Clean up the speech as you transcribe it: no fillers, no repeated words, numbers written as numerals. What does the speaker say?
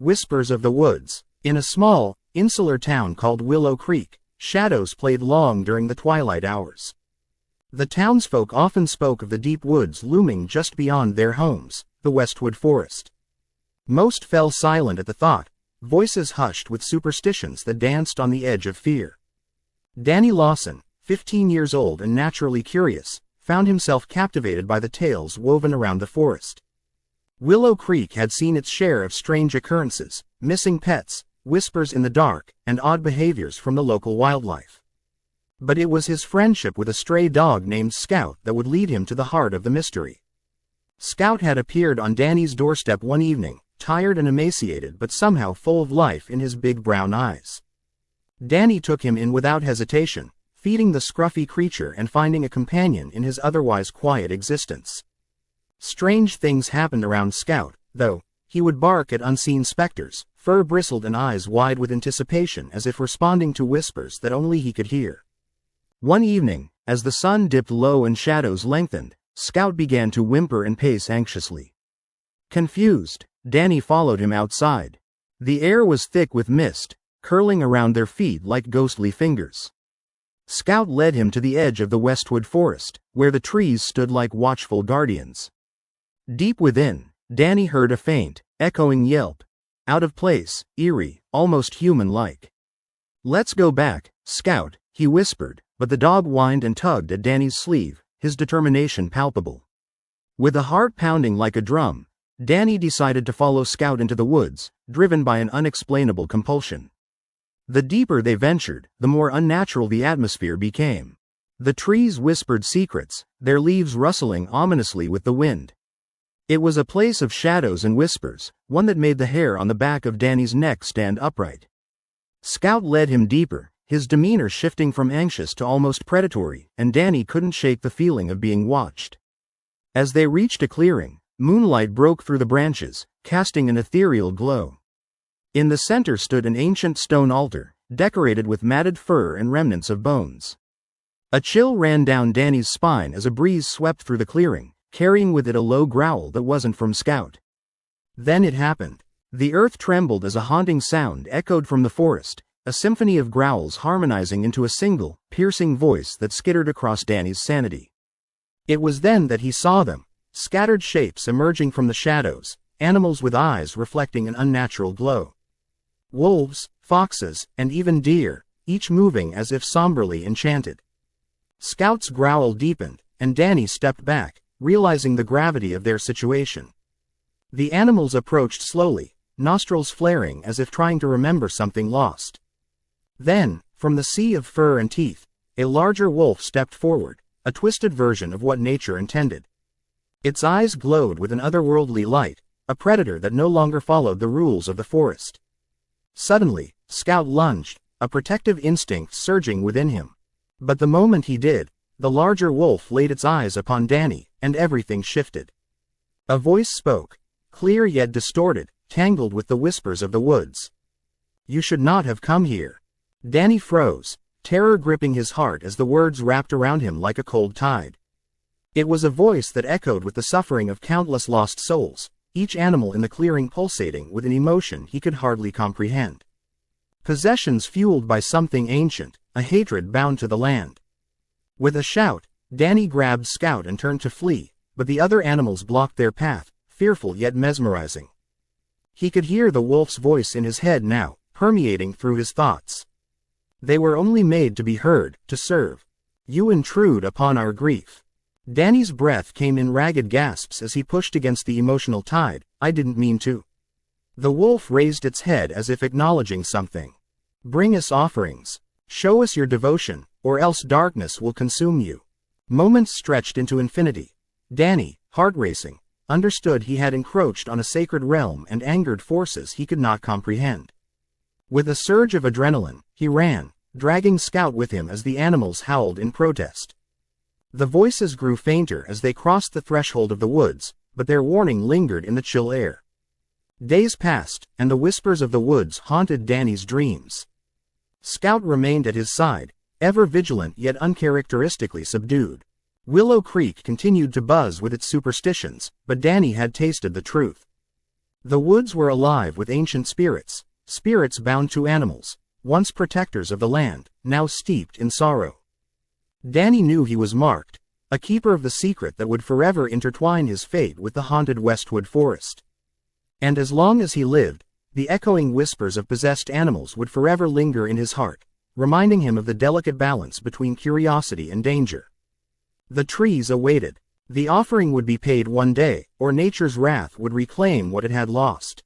Whispers of the woods. In a small, insular town called Willow Creek, shadows played long during the twilight hours. The townsfolk often spoke of the deep woods looming just beyond their homes, the Westwood Forest. Most fell silent at the thought, voices hushed with superstitions that danced on the edge of fear. Danny Lawson, 15 years old and naturally curious, found himself captivated by the tales woven around the forest. Willow Creek had seen its share of strange occurrences, missing pets, whispers in the dark, and odd behaviors from the local wildlife. But it was his friendship with a stray dog named Scout that would lead him to the heart of the mystery. Scout had appeared on Danny's doorstep one evening, tired and emaciated but somehow full of life in his big brown eyes. Danny took him in without hesitation, feeding the scruffy creature and finding a companion in his otherwise quiet existence. Strange things happened around Scout, though. He would bark at unseen specters, fur bristled and eyes wide with anticipation as if responding to whispers that only he could hear. One evening, as the sun dipped low and shadows lengthened, Scout began to whimper and pace anxiously. Confused, Danny followed him outside. The air was thick with mist, curling around their feet like ghostly fingers. Scout led him to the edge of the Westwood Forest, where the trees stood like watchful guardians. Deep within, Danny heard a faint, echoing yelp. Out of place, eerie, almost human-like. "Let's go back, Scout," he whispered, but the dog whined and tugged at Danny's sleeve, his determination palpable. With a heart pounding like a drum, Danny decided to follow Scout into the woods, driven by an unexplainable compulsion. The deeper they ventured, the more unnatural the atmosphere became. The trees whispered secrets, their leaves rustling ominously with the wind. It was a place of shadows and whispers, one that made the hair on the back of Danny's neck stand upright. Scout led him deeper, his demeanor shifting from anxious to almost predatory, and Danny couldn't shake the feeling of being watched. As they reached a clearing, moonlight broke through the branches, casting an ethereal glow. In the center stood an ancient stone altar, decorated with matted fur and remnants of bones. A chill ran down Danny's spine as a breeze swept through the clearing, carrying with it a low growl that wasn't from Scout. Then it happened. The earth trembled as a haunting sound echoed from the forest, a symphony of growls harmonizing into a single, piercing voice that skittered across Danny's sanity. It was then that he saw them, scattered shapes emerging from the shadows, animals with eyes reflecting an unnatural glow. Wolves, foxes, and even deer, each moving as if somberly enchanted. Scout's growl deepened, and Danny stepped back, realizing the gravity of their situation. The animals approached slowly, nostrils flaring as if trying to remember something lost. Then, from the sea of fur and teeth, a larger wolf stepped forward, a twisted version of what nature intended. Its eyes glowed with an otherworldly light, a predator that no longer followed the rules of the forest. Suddenly, Scout lunged, a protective instinct surging within him. But the moment he did, the larger wolf laid its eyes upon Danny, and everything shifted. A voice spoke, clear yet distorted, tangled with the whispers of the woods. "You should not have come here." Danny froze, terror gripping his heart as the words wrapped around him like a cold tide. It was a voice that echoed with the suffering of countless lost souls, each animal in the clearing pulsating with an emotion he could hardly comprehend. Possessions fueled by something ancient, a hatred bound to the land. With a shout, Danny grabbed Scout and turned to flee, but the other animals blocked their path, fearful yet mesmerizing. He could hear the wolf's voice in his head now, permeating through his thoughts. "They were only made to be heard, to serve. You intrude upon our grief." Danny's breath came in ragged gasps as he pushed against the emotional tide. "I didn't mean to." The wolf raised its head as if acknowledging something. "Bring us offerings. Show us your devotion, or else darkness will consume you." Moments stretched into infinity. Danny, heart racing, understood he had encroached on a sacred realm and angered forces he could not comprehend. With a surge of adrenaline, he ran, dragging Scout with him as the animals howled in protest. The voices grew fainter as they crossed the threshold of the woods, but their warning lingered in the chill air. Days passed, and the whispers of the woods haunted Danny's dreams. Scout remained at his side, ever vigilant yet uncharacteristically subdued. Willow Creek continued to buzz with its superstitions, but Danny had tasted the truth. The woods were alive with ancient spirits, spirits bound to animals, once protectors of the land, now steeped in sorrow. Danny knew he was marked, a keeper of the secret that would forever intertwine his fate with the haunted Westwood Forest. And as long as he lived, the echoing whispers of possessed animals would forever linger in his heart, reminding him of the delicate balance between curiosity and danger. The trees awaited. The offering would be paid one day, or nature's wrath would reclaim what it had lost.